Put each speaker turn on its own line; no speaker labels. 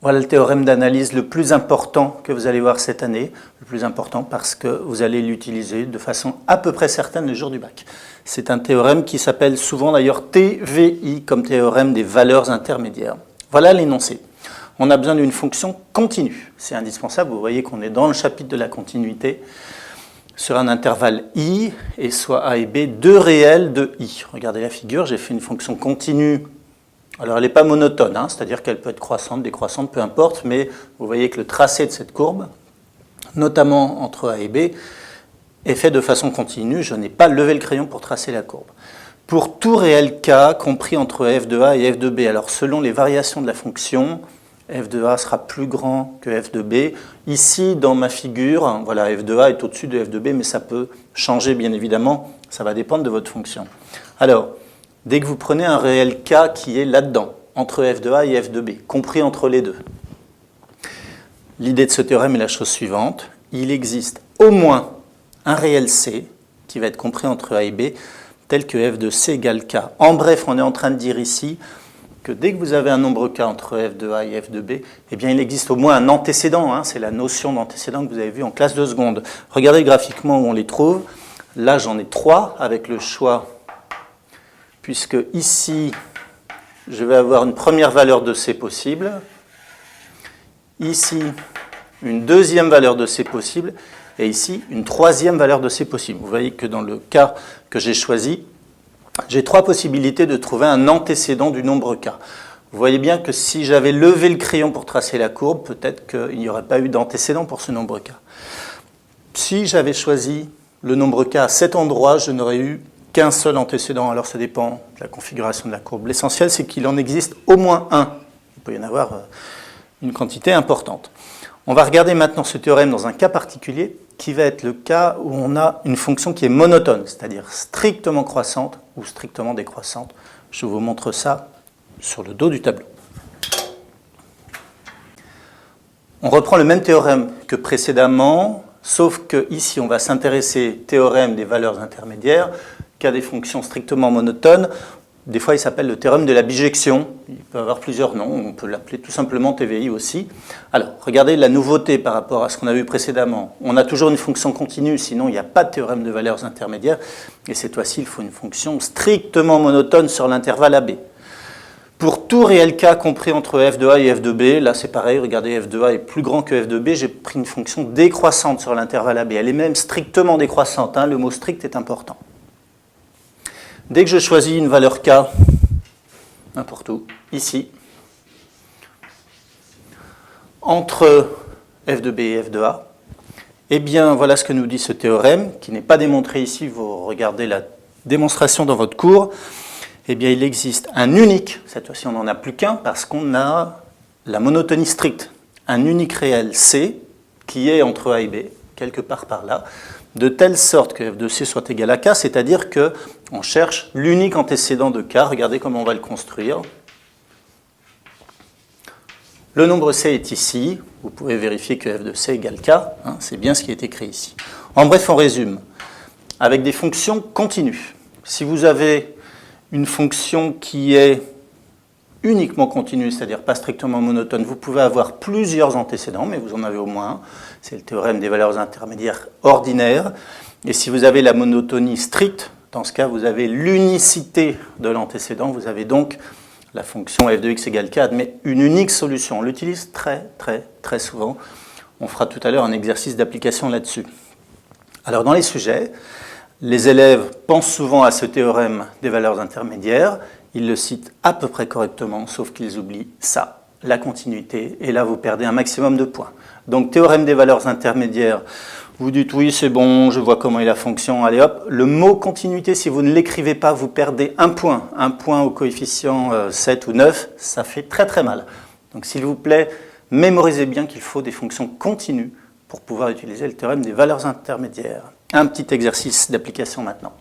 Voilà le théorème d'analyse le plus important que vous allez voir cette année, le plus important parce que vous allez l'utiliser de façon à peu près certaine le jour du bac. C'est un théorème qui s'appelle souvent d'ailleurs TVI, comme théorème des valeurs intermédiaires. Voilà l'énoncé. On a besoin d'une fonction continue. C'est indispensable, vous voyez qu'on est dans le chapitre de la continuité, sur un intervalle i, et soit a et b, deux réels de i. Regardez la figure, j'ai fait une fonction continue. Alors elle n'est pas monotone, hein, c'est-à-dire qu'elle peut être croissante, décroissante, peu importe, mais vous voyez que le tracé de cette courbe, notamment entre a et b, est fait de façon continue. Je n'ai pas levé le crayon pour tracer la courbe. Pour tout réel k compris entre f de a et f de b, alors selon les variations de la fonction, f de a sera plus grand que f de b. Ici, dans ma figure, voilà, f de a est au-dessus de f de b, mais ça peut changer bien évidemment, ça va dépendre de votre fonction. Alors, dès que vous prenez un réel k qui est là-dedans, entre f de a et f de b, compris entre les deux, l'idée de ce théorème est la chose suivante. Il existe au moins un réel c qui va être compris entre a et b, tel que f de c égale k. En bref, on est en train de dire ici que dès que vous avez un nombre k entre f de a et f de b, eh bien, il existe au moins un antécédent. Hein, c'est la notion d'antécédent que vous avez vue en classe de seconde. Regardez graphiquement où on les trouve. Là, j'en ai 3 avec le choix, puisque ici, je vais avoir une première valeur de c possible. Ici, une deuxième valeur de c possible. Et ici, une troisième valeur de c possible. Vous voyez que dans le cas que j'ai choisi, j'ai 3 possibilités de trouver un antécédent du nombre k. Vous voyez bien que si j'avais levé le crayon pour tracer la courbe, peut-être qu'il n'y aurait pas eu d'antécédent pour ce nombre k. Si j'avais choisi le nombre k à cet endroit, je n'aurais eu qu'un seul antécédent. Alors ça dépend de la configuration de la courbe. L'essentiel, c'est qu'il en existe au moins un. Il peut y en avoir une quantité importante. On va regarder maintenant ce théorème dans un cas particulier, qui va être le cas où on a une fonction qui est monotone, c'est-à-dire strictement croissante ou strictement décroissante. Je vous montre ça sur le dos du tableau. On reprend le même théorème que précédemment, sauf qu'ici on va s'intéresser théorème des valeurs intermédiaires qu'à des fonctions strictement monotones. Des fois, il s'appelle le théorème de la bijection. Il peut avoir plusieurs noms. On peut l'appeler tout simplement TVI aussi. Alors, regardez la nouveauté par rapport à ce qu'on a vu précédemment. On a toujours une fonction continue, sinon il n'y a pas de théorème de valeurs intermédiaires. Et cette fois-ci, il faut une fonction strictement monotone sur l'intervalle AB. Pour tout réel k compris entre f de a et f de b, là c'est pareil, regardez, f de a est plus grand que f de b, j'ai pris une fonction décroissante sur l'intervalle AB. Elle est même strictement décroissante, hein, le mot strict est important. Dès que je choisis une valeur k, n'importe où, ici, entre f de b et f de a, eh bien voilà ce que nous dit ce théorème, qui n'est pas démontré ici, vous regardez la démonstration dans votre cours, eh bien il existe un unique, cette fois-ci on n'en a plus qu'un, parce qu'on a la monotonie stricte, un unique réel c, qui est entre a et b, quelque part par là, de telle sorte que f de c soit égal à k, c'est-à-dire qu'on cherche l'unique antécédent de k. Regardez comment on va le construire. Le nombre c est ici. Vous pouvez vérifier que f de c égale k. Hein, c'est bien ce qui est écrit ici. En bref, on résume. Avec des fonctions continues. Si vous avez une fonction qui est uniquement continue, c'est-à-dire pas strictement monotone, vous pouvez avoir plusieurs antécédents, mais vous en avez au moins un. C'est le théorème des valeurs intermédiaires ordinaires. Et si vous avez la monotonie stricte, dans ce cas, vous avez l'unicité de l'antécédent. Vous avez donc la fonction f de x égale k admet une unique solution. On l'utilise très souvent. On fera tout à l'heure un exercice d'application là-dessus. Alors dans les sujets, les élèves pensent souvent à ce théorème des valeurs intermédiaires. Ils le citent à peu près correctement, sauf qu'ils oublient ça, la continuité. Et là, vous perdez un maximum de points. Donc, théorème des valeurs intermédiaires, vous dites oui, c'est bon, je vois comment est la fonction, allez hop. Le mot continuité, si vous ne l'écrivez pas, vous perdez un point au coefficient 7 ou 9, ça fait très mal. Donc, s'il vous plaît, mémorisez bien qu'il faut des fonctions continues pour pouvoir utiliser le théorème des valeurs intermédiaires. Un petit exercice d'application maintenant.